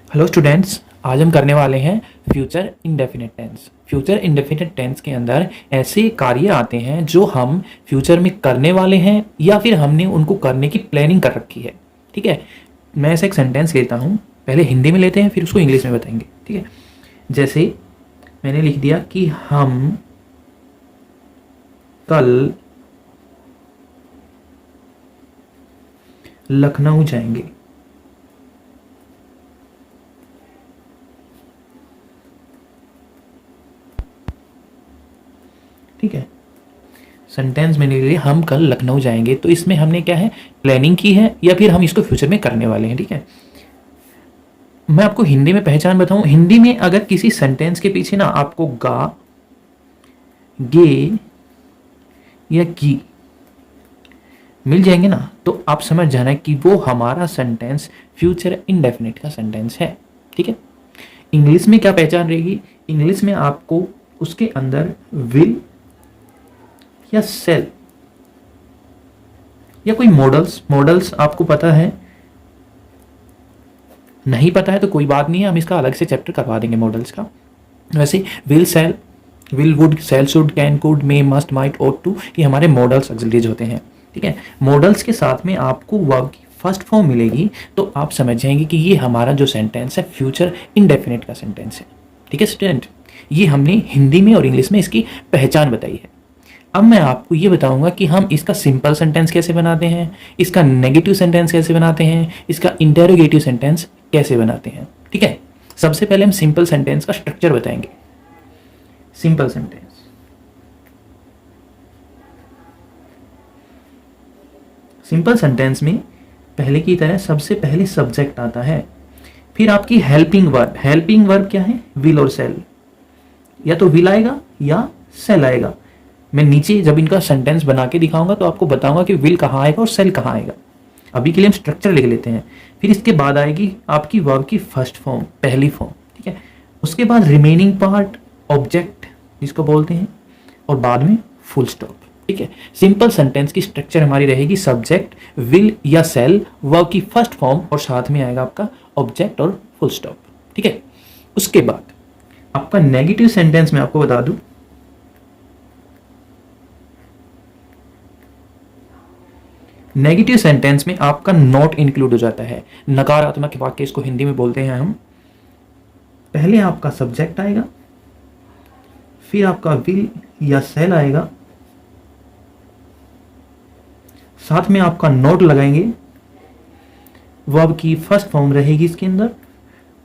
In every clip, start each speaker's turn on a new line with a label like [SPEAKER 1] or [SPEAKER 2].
[SPEAKER 1] Hello students, आज हम करने वाले हैं future indefinite tense. Future indefinite tense के अंदर ऐसे कार्य आते हैं जो हम फ्यूचर में करने वाले हैं या फिर हमने उनको करने की प्लानिंग कर रखी है। ठीक है, मैं ऐसा एक सेंटेंस लेता हूँ, पहले हिंदी में लेते हैं फिर उसको इंग्लिश में बताएंगे। ठीक है, जैसे मैंने लिख दिया कि हम कल लखनऊ जाएंगे। ठीक है, सेंटेंस में ले लिए हम कल लखनऊ जाएंगे, तो इसमें हमने क्या है, प्लानिंग की है या फिर हम इसको फ्यूचर में करने वाले हैं। ठीक है, मैं आपको हिंदी में पहचान बताऊं। हिंदी में अगर किसी सेंटेंस के पीछे ना आपको गा, गे या की मिल जाएंगे ना, तो आप समझ जाना कि वो हमारा सेंटेंस फ्यूचर इंडेफिनिट का सेंटेंस है। ठीक है, इंग्लिश में क्या पहचान रहेगी, इंग्लिश में आपको उसके अंदर विल या सेल या कोई मॉडल्स आपको पता है, नहीं पता है तो कोई बात नहीं है, हम इसका अलग से चैप्टर करवा देंगे मॉडल्स का। वैसे will, shall, will, would, shall, should, can, could, may, must, might, ought to, ये हमारे मॉडल्स ऑक्सिलरीज होते हैं। ठीक है, मॉडल्स के साथ में आपको वर्ब की फर्स्ट फॉर्म मिलेगी तो आप समझ जाएंगे कि ये हमारा जो सेंटेंस है फ्यूचर इंडेफिनिट का सेंटेंस है। ठीक है स्टूडेंट, ये हमने हिंदी में और इंग्लिश में इसकी पहचान बताई है। अब मैं आपको ये बताऊंगा कि हम इसका सिंपल सेंटेंस कैसे बनाते हैं, इसका नेगेटिव सेंटेंस कैसे बनाते हैं, इसका इंटेरोगेटिव सेंटेंस कैसे बनाते हैं। ठीक है, सबसे पहले हम सिंपल सेंटेंस का स्ट्रक्चर बताएंगे। सिंपल सेंटेंस, सिंपल सेंटेंस में पहले की तरह सबसे पहले सब्जेक्ट आता है, फिर आपकी हेल्पिंग वर्ब। हेल्पिंग वर्ब क्या है, विल और सेल, या तो विल आएगा या सेल आएगा। मैं नीचे जब इनका सेंटेंस बना के दिखाऊंगा तो आपको बताऊंगा कि विल कहाँ आएगा और सेल कहाँ आएगा। अभी के लिए हम स्ट्रक्चर लिख लेते हैं। फिर इसके बाद आएगी आपकी वर्ब की फर्स्ट फॉर्म, पहली फॉर्म। ठीक है, उसके बाद रिमेनिंग पार्ट, ऑब्जेक्ट जिसको बोलते हैं, और बाद में फुल स्टॉप। ठीक है, सिंपल सेंटेंस की स्ट्रक्चर हमारी रहेगी सब्जेक्ट, विल या सेल, वर्ब की फर्स्ट फॉर्म और साथ में आएगा आपका ऑब्जेक्ट और फुल स्टॉप। ठीक है, उसके बाद आपका नेगेटिव सेंटेंस में आपको बता दूं, नेगेटिव सेंटेंस में आपका नॉट इंक्लूड हो जाता है। नकारात्मक वाक्य इसको हिंदी में बोलते हैं हम। पहले आपका सब्जेक्ट आएगा, फिर आपका विल या सेल आएगा, साथ में आपका नोट लगाएंगे, वर्ब की फर्स्ट फॉर्म रहेगी इसके अंदर,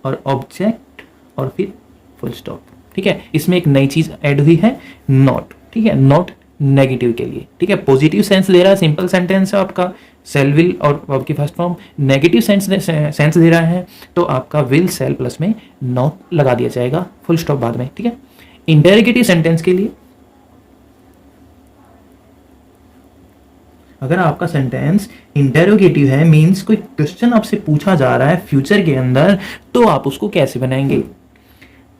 [SPEAKER 1] और ऑब्जेक्ट और फिर फुल स्टॉप। ठीक है, इसमें एक नई चीज ऐड हुई है, नॉट। ठीक है, नॉट नेगेटिव के लिए। ठीक है, पॉजिटिव सेंस ले रहा है सिंपल सेंटेंस है आपका सेल, विल और वर्ब की first form. Negative sense they रहा है तो आपका विल, सेल प्लस में नॉट लगा दिया जाएगा, फुल स्टॉप बाद में। ठीक है, इंटेरोगेटिव सेंटेंस के लिए अगर आपका सेंटेंस इंटेरोगेटिव है, मींस कोई क्वेश्चन आपसे पूछा जा रहा है फ्यूचर के अंदर, तो आप उसको कैसे बनाएंगे।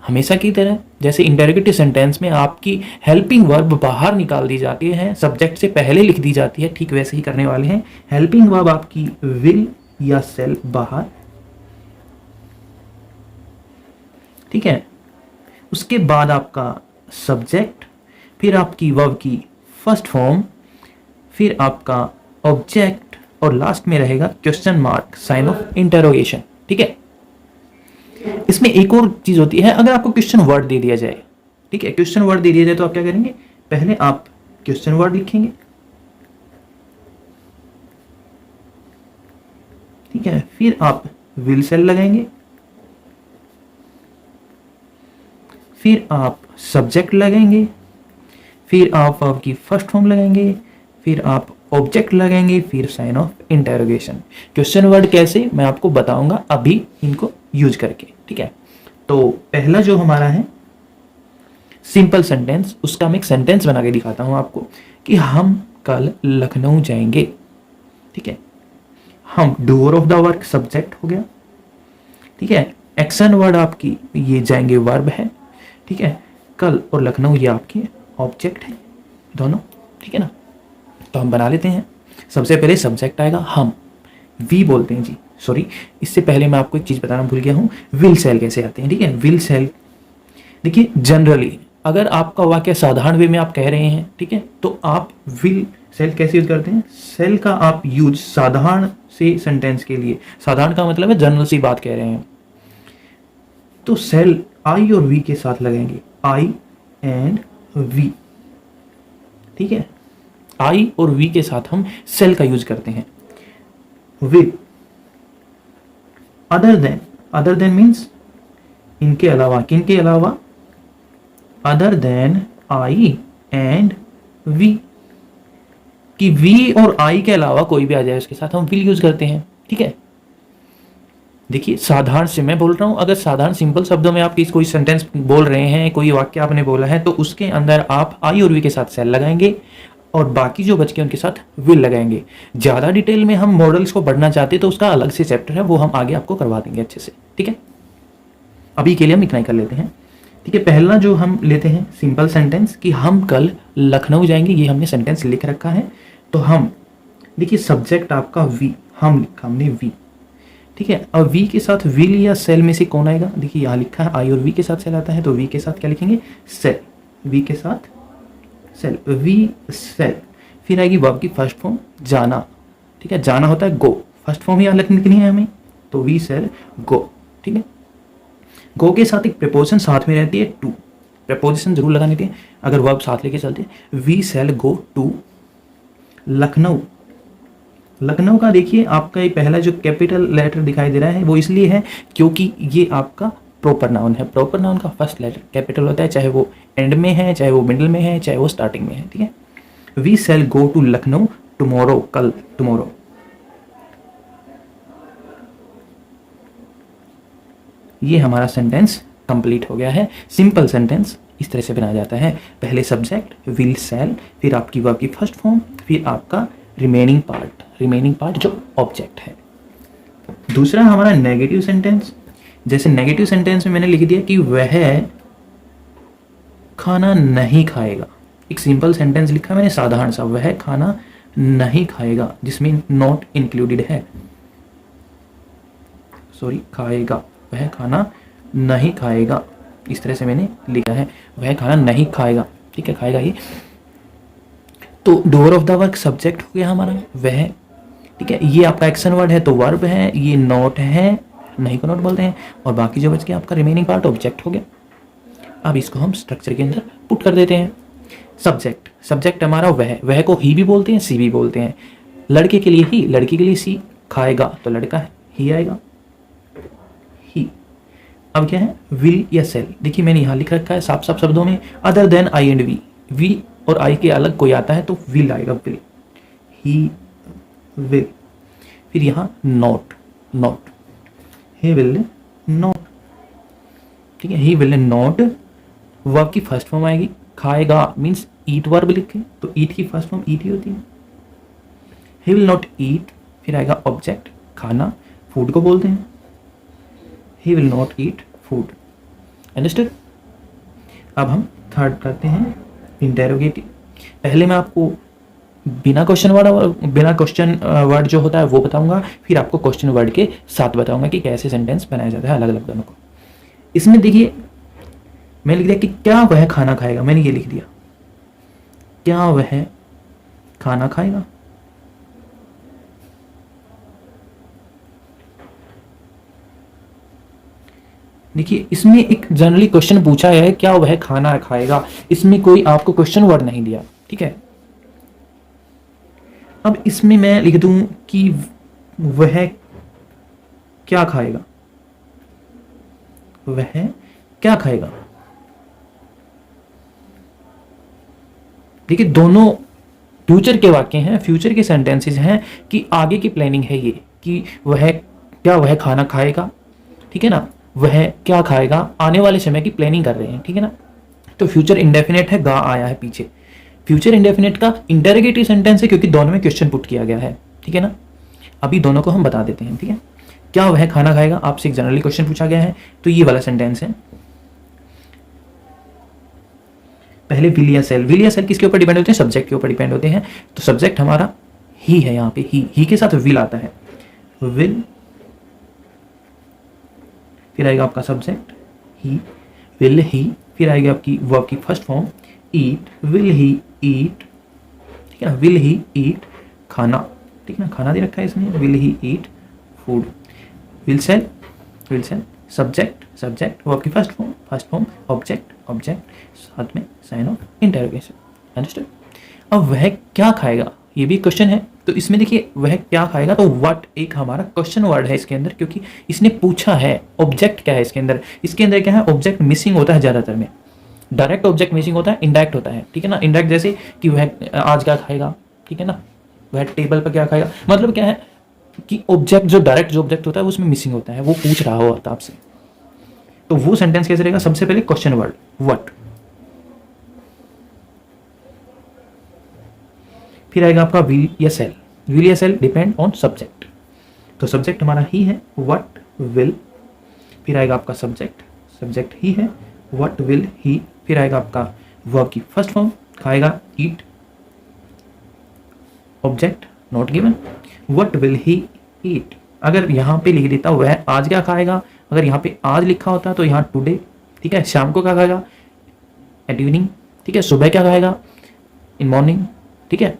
[SPEAKER 1] हमेशा की तरह जैसे इंटेरोगेटिव सेंटेंस में आपकी हेल्पिंग वर्ब बाहर निकाल दी जाती है, सब्जेक्ट से पहले लिख दी जाती है, ठीक वैसे ही करने वाले हैं। हेल्पिंग वर्ब आपकी विल या सेल बाहर। ठीक है, उसके बाद आपका सब्जेक्ट, फिर आपकी वर्ब की फर्स्ट फॉर्म, फिर आपका ऑब्जेक्ट और लास्ट में रहेगा question mark, sign of interrogation. ठीक है, इसमें एक और चीज होती है, अगर आपको क्वेश्चन वर्ड दे दिया जाए, ठीक है, क्वेश्चन वर्ड दे दिया जाए तो आप क्या करेंगे, पहले आप क्वेश्चन वर्ड लिखेंगे। ठीक है, फिर आप विल सेल लगाएंगे, फिर आप सब्जेक्ट लगाएंगे, फिर आप वर्ब की फर्स्ट फॉर्म लगाएंगे, फिर आप ऑब्जेक्ट लगाएंगे, फिर sign of interrogation. Question word कैसे मैं आपको बताऊंगा अभी इनको यूज करके। ठीक है, तो पहला जो हमारा है सिंपल सेंटेंस, उसका मैं एक सेंटेंस बना के दिखाता हूं आपको कि हम कल लखनऊ जाएंगे। ठीक है, हम, doer of the work subject हो गया। ठीक है, एक्शन वर्ड आपकी ये जाएंगे वर्ब है। ठीक है, कल और लखनऊ ये आपकी ऑब्जेक्ट है दोनों। ठीक है ना, तो हम बना लेते हैं। सबसे पहले सब्जेक्ट आएगा हम, वी बोलते हैं जी, सॉरी, इससे पहले मैं आपको एक चीज बताना भूल गया हूँ, विल सेल कैसे आते हैं। ठीक है, विल सेल, देखिए जनरली अगर आपका वाक्य साधारण वे में आप कह रहे हैं, ठीक है, तो आप विल सेल कैसे यूज करते हैं, सेल का आप यूज साधारण से सेंटेंस के लिए, साधारण का मतलब है जनरल सी बात कह रहे हैं, तो सेल आई और वी के साथ लगाएंगे, आई एंड वी। ठीक है, आई और वी के साथ हम सेल का यूज करते हैं। विद, अदर देन मीन्स इनके अलावा, किनके अलावा, other than I and we, कि वी और आई के अलावा कोई भी आ जाए उसके साथ हम विल यूज करते हैं। ठीक है, देखिए साधारण से मैं बोल रहा हूं, अगर साधारण सिंपल शब्दों में आप कोई सेंटेंस बोल रहे हैं, कोई वाक्य आपने बोला है, तो उसके अंदर आप आई और वी के साथ सेल लगाएंगे और बाकी जो बच के उनके साथ विल लगाएंगे। ज़्यादा डिटेल में हम मॉडल्स को पढ़ना चाहते हैं तो उसका अलग से चैप्टर है, वो हम आगे आपको करवा देंगे अच्छे से। ठीक है, अभी के लिए हम इतना ही कर लेते हैं। ठीक है, पहला जो हम लेते हैं सिंपल सेंटेंस कि हम कल लखनऊ जाएंगे, ये हमने सेंटेंस लिख रखा है। तो हम, देखिए सब्जेक्ट आपका वी, हम लिखा हमने वी। ठीक है, अब वी के साथ विल या सेल में से कौन आएगा, देखिए यहाँ लिखा है आई और वी के साथ सेल आता है, तो वी के साथ क्या लिखेंगे, सेल, वी के साथ सेल, वी सेल। फिर आएगी वर्ब की फर्स्ट फॉर्म जाना। ठीक है, जाना होता है गो, फर्स्ट फॉर्म यहाँ लिखनी है हमें, तो वी सेल गो। ठीक है, गो के साथ एक प्रपोजिशन साथ में रहती है टू, प्रपोजिशन जरूर लगानी थी अगर वर्ब साथ लेके चलते हैं। We shall go to Lucknow. Lucknow का देखिए आपका ये पहला जो कैपिटल लेटर दिखाई दे रहा है वो इसलिए है क्योंकि ये आपका प्रॉपर नाउन है। प्रॉपर नाउन का फर्स्ट लेटर कैपिटल होता है, चाहे वो एंड में है, चाहे वो मिडिल में है, चाहे वो स्टार्टिंग में है। ठीक है, we shall go to Lucknow tomorrow, कल, टुमारो। ये हमारा सेंटेंस कंप्लीट हो गया है। सिंपल सेंटेंस इस तरह से बनाया जाता है, पहले सब्जेक्ट विल सेल, फिर आपकी वर्ब की फर्स्ट फॉर्म, फिर आपका रिमेनिंग पार्ट जो ऑब्जेक्ट है। दूसरा हमारा नेगेटिव सेंटेंस, जैसे नेगेटिव सेंटेंस में मैंने लिख दिया कि वह खाना नहीं खाएगा। एक सिंपल सेंटेंस लिखा मैंने साधारण सा, वह खाना नहीं खाएगा, जिसमें नॉट इंक्लूडेड है, सॉरी खाएगा, वह खाना नहीं खाएगा, इस तरह से मैंने लिखा है, वह खाना नहीं खाएगा। ठीक है, खाएगा ये, तो door of the work subject हो गया हमारा वह। ठीक है, ये आपका एक्शन वर्ड है तो वर्ब है, ये नॉट है, नहीं को नॉट बोलते हैं, और बाकी जो बच गया आपका रिमेनिंग पार्ट ऑब्जेक्ट हो गया। अब इसको हम स्ट्रक्चर के अंदर पुट कर देते हैं। सब्जेक्ट हमारा वह को ही भी बोलते हैं, सी भी बोलते हैं। लड़के के लिए ही, लड़की के लिए सी, खाएगा तो लड़का है, ही आएगा, ही। अब क्या है, विल या सेल, देखिए मैंने यहाँ लिख रखा है साफ साफ शब्दों में, other than I and we और आई के अलग कोई आता है तो विल आएगा, विल, ही विल। फिर यहाँ नॉट, ही विल नॉट। ठीक है, ही विल नॉट, वर्ब की फर्स्ट फॉर्म आएगी, खाएगा मीन्स ईट वर्ब लिखे तो ईट की फर्स्ट फॉर्म ईट ही होती है। ही विल नॉट ईट, फिर आएगा ऑब्जेक्ट खाना, फूड को बोलते हैं, he will not eat food. Understood. अब हम थर्ड करते हैं इंटेरोगेटिव। पहले मैं आपको बिना क्वेश्चन वर्ड जो होता है वो बताऊंगा, फिर आपको क्वेश्चन वर्ड के साथ बताऊंगा कि कैसे सेंटेंस बनाया जाता है अलग अलग दोनों को। इसमें देखिए मैं लिख दिया कि क्या वह खाना खाएगा, मैंने ये लिख दिया, क्या वह खाना खाएगा। देखिए इसमें एक जनरली क्वेश्चन पूछा है, क्या वह खाना खाएगा, इसमें कोई आपको क्वेश्चन वर्ड नहीं दिया। ठीक है, अब इसमें मैं लिख दूं कि वह क्या खाएगा, वह क्या खाएगा। देखिए दोनों फ्यूचर के वाक्य हैं, फ्यूचर के सेंटेंसेस हैं कि आगे की प्लानिंग है ये कि वह खाना खाएगा। ठीक है ना, वह क्या खाएगा, आने वाले समय की प्लानिंग कर रहे हैं। ठीक है ना, तो फ्यूचर इंडेफिनेट है, गा आया है पीछे, फ्यूचर इंडेफिनेट का इंटरोगेटिव सेंटेंस है क्योंकि दोनों में क्वेश्चन पुट किया गया है। ठीक है ना, अभी दोनों को हम बता देते हैं। ठीक है, क्या वह खाना खाएगा, आपसे एक जनरली क्वेश्चन पूछा गया है तो ये वाला सेंटेंस है। पहले विल या सेल किसके ऊपर डिपेंड होते हैं, सब्जेक्ट के ऊपर डिपेंड होते हैं। तो सब्जेक्ट हमारा ही है, यहाँ पे ही के साथ विल आता है, विल फिर आएगा आपका सब्जेक्ट ही, विल ही, फिर आएगी आपकी वर्ब की first form eat, will he eat, ठीक है, विल ही ईट खाना, ठीक है ना, खाना दे रखा है इसमें, will he eat food, will shall subject verb की फर्स्ट फॉर्म ऑब्जेक्ट साथ में साइन ऑफ इंटरोगेशन। अंडरस्टूड। अब वह क्या खाएगा, ये भी क्वेश्चन है, तो इसमें देखिए वह क्या खाएगा, तो व्हाट एक हमारा क्वेश्चन वर्ड है इसके अंदर, क्योंकि इसने पूछा है। ऑब्जेक्ट क्या है इसके अंदर क्या है, ऑब्जेक्ट मिसिंग होता है ज़्यादातर में, डायरेक्ट ऑब्जेक्ट मिसिंग होता है, इनडायरेक्ट होता है, ठीक है ना। इनडायरेक्ट जैसे कि वह आज क्या खाएगा, ठीक है ना, वह टेबल पर क्या खाएगा, मतलब क्या है कि ऑब्जेक्ट जो डायरेक्ट जो ऑब्जेक्ट होता है उसमें मिसिंग होता है, वो पूछ रहा होता है आपसे, तो वो सेंटेंस कैसे रहेगा, सबसे पहले क्वेश्चन वर्ड व्हाट, फिर आएगा आपका विल या सेल डिपेंड ऑन सब्जेक्ट, तो सब्जेक्ट हमारा ही है व्हाट विल, फिर आएगा आपका सब्जेक्ट ही है व्हाट विल ही, फिर आएगा आपका वर्ब की फर्स्ट फॉर्म खाएगा eat, object not given, what will he eat, अगर यहाँ पे लिख देता वह आज क्या खाएगा, अगर यहाँ पे आज लिखा होता तो यहाँ टुडे, ठीक है, शाम को क्या खाएगा एट इवनिंग, ठीक है, सुबह क्या खाएगा इन मॉर्निंग, ठीक है,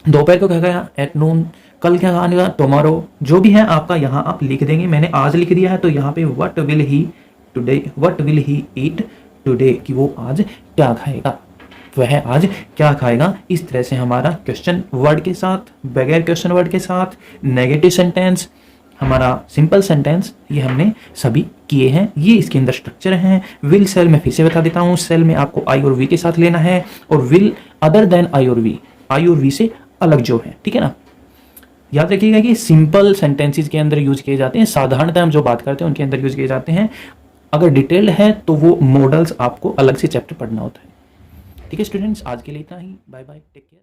[SPEAKER 1] दोपहर को क्या खाएगा एट नून, कल क्या खाएगा टुमारो, जो भी है आपका यहाँ आप लिख देंगे, मैंने आज लिख दिया है तो यहाँ पे what will he eat today, कि वो आज क्या खाएगा, वह आज क्या खाएगा। इस तरह से हमारा क्वेश्चन वर्ड के साथ, बगैर क्वेश्चन वर्ड के साथ, नेगेटिव सेंटेंस, हमारा सिंपल सेंटेंस, ये हमने सभी किए हैं। ये इसके अंदर स्ट्रक्चर हैं। विल सेल में फिर से बता देता हूँ, सेल में आपको आई और वी के साथ लेना है, और विल अदर देन आई और वी से अलग जो है, ठीक है ना। याद रखिएगा कि सिंपल सेंटेंसेस के अंदर यूज किए जाते हैं, साधारणतः हम जो बात करते हैं उनके अंदर यूज किए जाते हैं। अगर डिटेल्ड है तो वो मॉडल्स आपको अलग से चैप्टर पढ़ना होता है। ठीक है स्टूडेंट्स, आज के लिए इतना ही। Bye bye, take care.